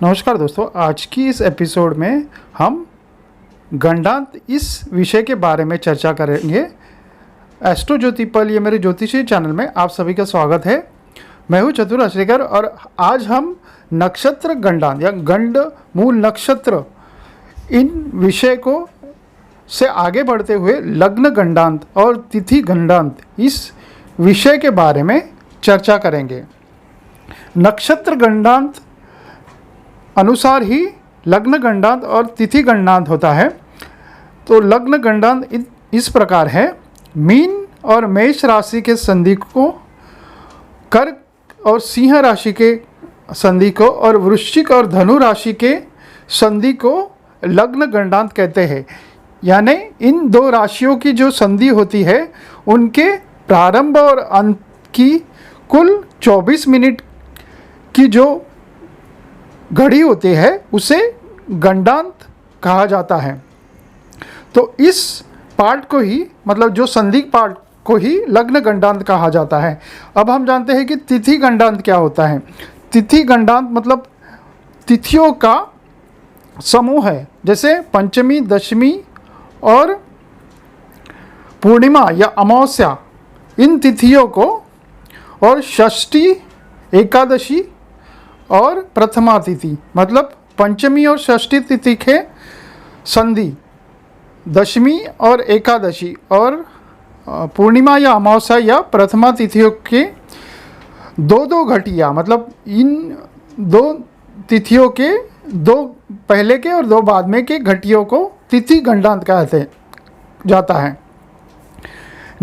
नमस्कार दोस्तों, आज की इस एपिसोड में हम गंडांत इस विषय के बारे में चर्चा करेंगे। एस्ट्रो ज्योतिपल ये मेरे ज्योतिषी चैनल में आप सभी का स्वागत है। मैं हूँ चतुर अश्रीकर और आज हम नक्षत्र गंडांत या गंड मूल नक्षत्र इन विषय को से आगे बढ़ते हुए लग्न गंडांत और तिथि गंडांत इस विषय के बारे में चर्चा करेंगे। नक्षत्र गंडांत अनुसार ही लग्न गंडांत और तिथि गंडांत होता है। तो लग्न गंडांत इस प्रकार है। मीन और मेष राशि के संधि को, कर्क और सिंह राशि के संधि को और वृश्चिक और धनु राशि के संधि को लग्न गंडांत कहते हैं। यानी इन दो राशियों की जो संधि होती है उनके प्रारंभ और अंत की कुल 24 मिनट की जो घड़ी होती है उसे गंडांत कहा जाता है। तो इस पार्ट को ही, मतलब जो संधि पार्ट को ही लग्न गंडांत कहा जाता है। अब हम जानते हैं कि तिथि गंडांत क्या होता है। तिथि गंडांत मतलब तिथियों का समूह है। जैसे पंचमी, दशमी और पूर्णिमा या अमावस्या, इन तिथियों को, और षष्ठी, एकादशी और प्रथमा तिथि, मतलब पंचमी और षष्ठी तिथि के संधि, दशमी और एकादशी और पूर्णिमा या अमावस्या या प्रथमा तिथियों के दो घटिया, मतलब इन दो तिथियों के दो पहले के और दो बाद में के घटियों को तिथि गंडांत कहते जाता है।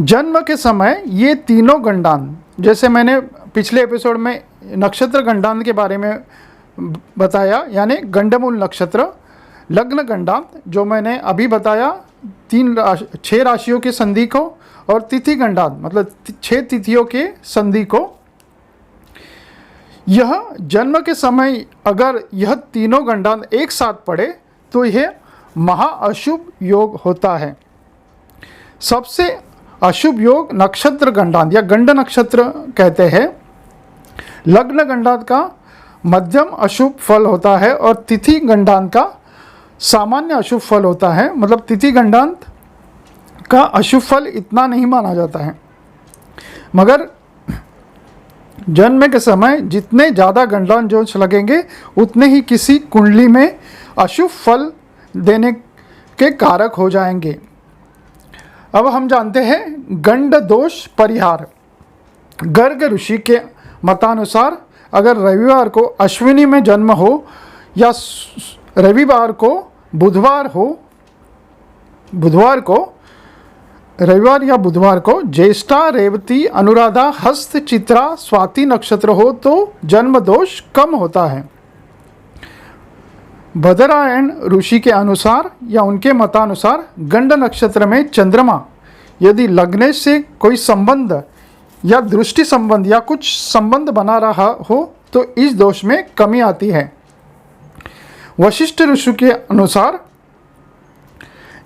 जन्म के समय ये तीनों गंडांत, जैसे मैंने पिछले एपिसोड में नक्षत्र गंडांत के बारे में बताया, यानी गंडमूल नक्षत्र, लग्न गंडांत जो मैंने अभी बताया 6 राशियों के संधि को, और तिथि गंडांत मतलब 6 तिथियों के संधि को। यह जन्म के समय अगर यह तीनों गंडांत एक साथ पड़े तो यह महाअशुभ योग होता है। सबसे अशुभ योग नक्षत्र गंडांत या गंड नक्षत्र कहते हैं। लग्न गंडांत का मध्यम अशुभ फल होता है और तिथि गंडांत का सामान्य अशुभ फल होता है। मतलब तिथि गंडांत का अशुभ फल इतना नहीं माना जाता है, मगर जन्म के समय जितने ज़्यादा गंडांत जोश लगेंगे उतने ही किसी कुंडली में अशुभ फल देने के कारक हो जाएंगे। अब हम जानते हैं गंड दोष परिहार। गर्ग ऋषि के मतानुसार अगर रविवार को अश्विनी में जन्म हो या रविवार या बुधवार को ज्येष्ठा, रेवती, अनुराधा, हस्त, चित्रा, स्वाति नक्षत्र हो तो जन्म दोष कम होता है। बदरायण ऋषि के अनुसार या उनके मतानुसार गंड नक्षत्र में चंद्रमा यदि लग्न से कोई संबंध या दृष्टि संबंध या कुछ संबंध बना रहा हो तो इस दोष में कमी आती है। वशिष्ठ ऋषि के अनुसार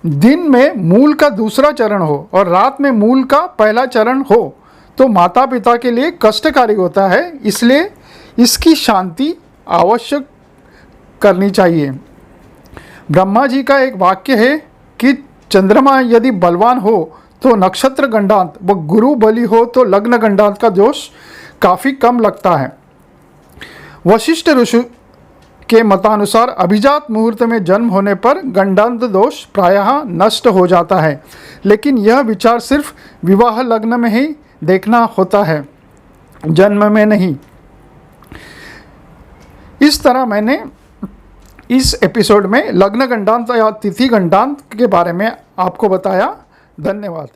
दिन में मूल का दूसरा चरण हो और रात में मूल का पहला चरण हो तो माता पिता के लिए कष्टकारी होता है, इसलिए इसकी शांति आवश्यक करनी चाहिए। ब्रह्मा जी का एक वाक्य है कि चंद्रमा यदि बलवान हो तो नक्षत्र गंडांत व गुरु बलि हो तो लग्न गंडांत का दोष काफ़ी कम लगता है। वशिष्ठ ऋषि के मतानुसार अभिजात मुहूर्त में जन्म होने पर गंडांत दोष प्रायः नष्ट हो जाता है, लेकिन यह विचार सिर्फ विवाह लग्न में ही देखना होता है, जन्म में नहीं। इस तरह मैंने इस एपिसोड में लग्न गंडांत या तिथि गंडांत के बारे में आपको बताया। धन्यवाद।